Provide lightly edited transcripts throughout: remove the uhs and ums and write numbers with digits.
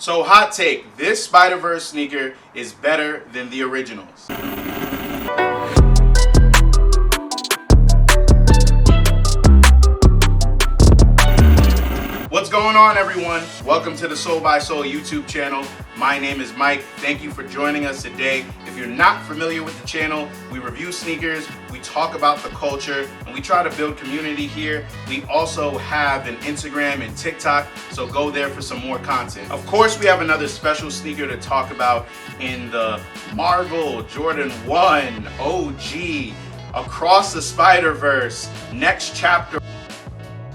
So hot take, this Spider-Verse sneaker is better than the originals. What's going on, everyone? Welcome to the Soul by Soul YouTube channel. My name is Mike. Thank you for joining us today. If you're not familiar with the channel, we review sneakers, we talk about the culture, and we try to build community here. We also have an Instagram and TikTok, so go there for some more content. Of course, we have another special sneaker to talk about in the Marvel Jordan 1 OG Across the Spider-Verse Next Chapter.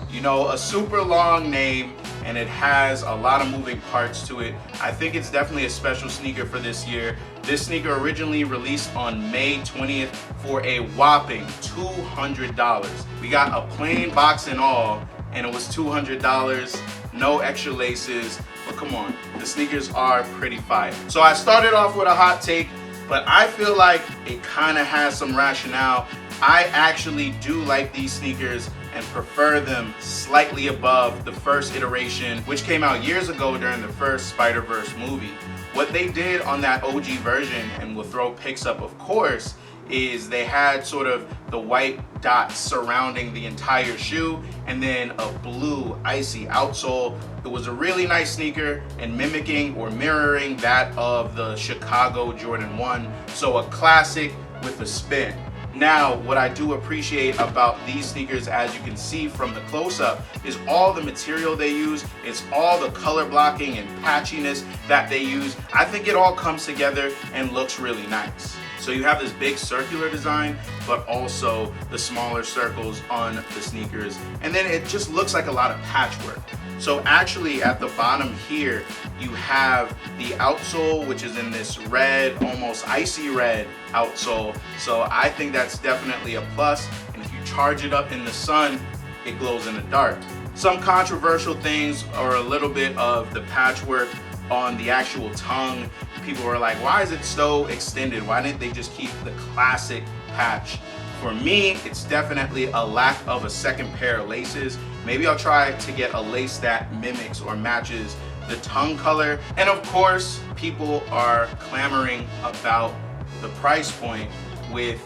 You know, a super long name, and it has a lot of moving parts to it. I think it's definitely a special sneaker for this year. This sneaker originally released on May 20th for a whopping $200. We got a plain box and all, and it was $200, no extra laces, but come on, the sneakers are pretty fire. So I started off with a hot take, but I feel like it kind of has some rationale. I actually do like these sneakers and prefer them slightly above the first iteration, which came out years ago during the first Spider-Verse movie. What they did on that OG version, and we'll throw pics up of course, is they had sort of the white dots surrounding the entire shoe and then a blue icy outsole. It was a really nice sneaker and mimicking or mirroring that of the Chicago Jordan 1. So a classic with a spin. Now, what I do appreciate about these sneakers, as you can see from the close-up, is all the material they use. It's all the color blocking and patchiness that they use. I think it all comes together and looks really nice. So you have this big circular design, but also the smaller circles on the sneakers. And then it just looks like a lot of patchwork. So actually at the bottom here, you have the outsole, which is in this red, almost icy red outsole. So I think that's definitely a plus. And if you charge it up in the sun, it glows in the dark. Some controversial things are a little bit of the patchwork on the actual tongue. People were like, why is it so extended? Why didn't they just keep the classic patch? For me, it's definitely a lack of a second pair of laces. Maybe I'll try to get a lace that mimics or matches the tongue color. And of course, people are clamoring about the price point with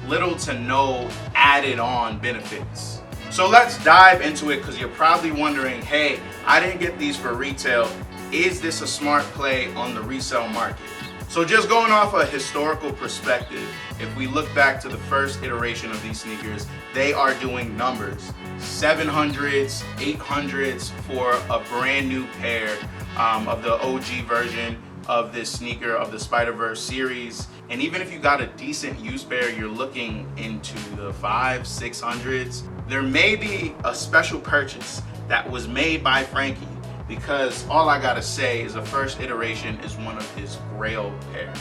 little to no added on benefits. So let's dive into it, because you're probably wondering, hey, I didn't get these for retail. Is this a smart play on the resale market? So just going off a historical perspective, if we look back to the first iteration of these sneakers, they are doing numbers. 700s, 800s for a brand new pair of the OG version of this sneaker of the Spider-Verse series. And even if you got a decent used pair, you're looking into the 500s, 600s. There may be a special purchase that was made by Frankie, because all I gotta say is the first iteration is one of his grail pairs.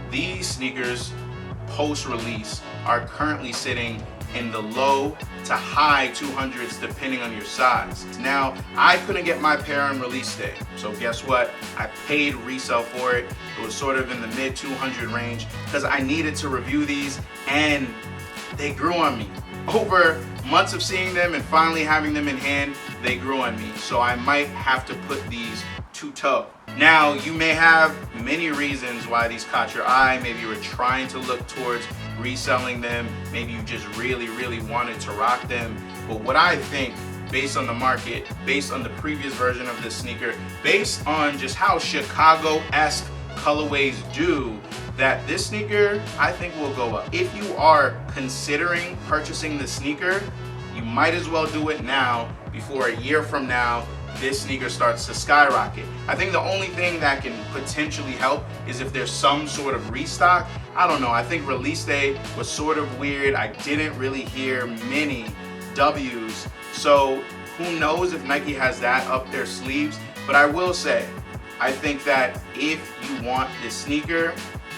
These sneakers, post-release, are currently sitting in the low to high 200s depending on your size. Now, I couldn't get my pair on release day, so guess what? I paid resale for it. It was sort of in the mid 200 range because I needed to review these, and they grew on me. Over months of seeing them and finally having them in hand, they grew on me. So I might have to put these to toe. Now, you may have many reasons why these caught your eye. Maybe you were trying to look towards reselling them. Maybe you just really, really wanted to rock them. But what I think, based on the market, based on the previous version of this sneaker, based on just how Chicago-esque colorways do, that this sneaker, I think, will go up. If you are considering purchasing the sneaker, you might as well do it now before a year from now this sneaker starts to skyrocket. I think the only thing that can potentially help is if there's some sort of restock. I don't know, I think release day was sort of weird. I didn't really hear many W's. So who knows if Nike has that up their sleeves. But I will say, I think that if you want this sneaker,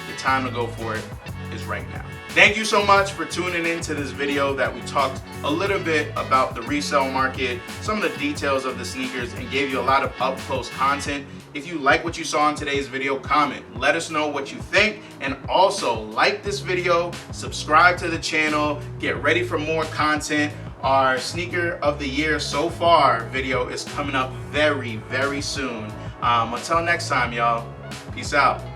the time to go for it is right now. Thank you so much for tuning into this video that we talked a little bit about the resale market, some of the details of the sneakers, and gave you a lot of up close content. If you like what you saw in today's video, comment. Let us know what you think, and also like this video, subscribe to the channel, get ready for more content. Our sneaker of the year so far video is coming up very, very soon. Until next time, y'all. Peace out.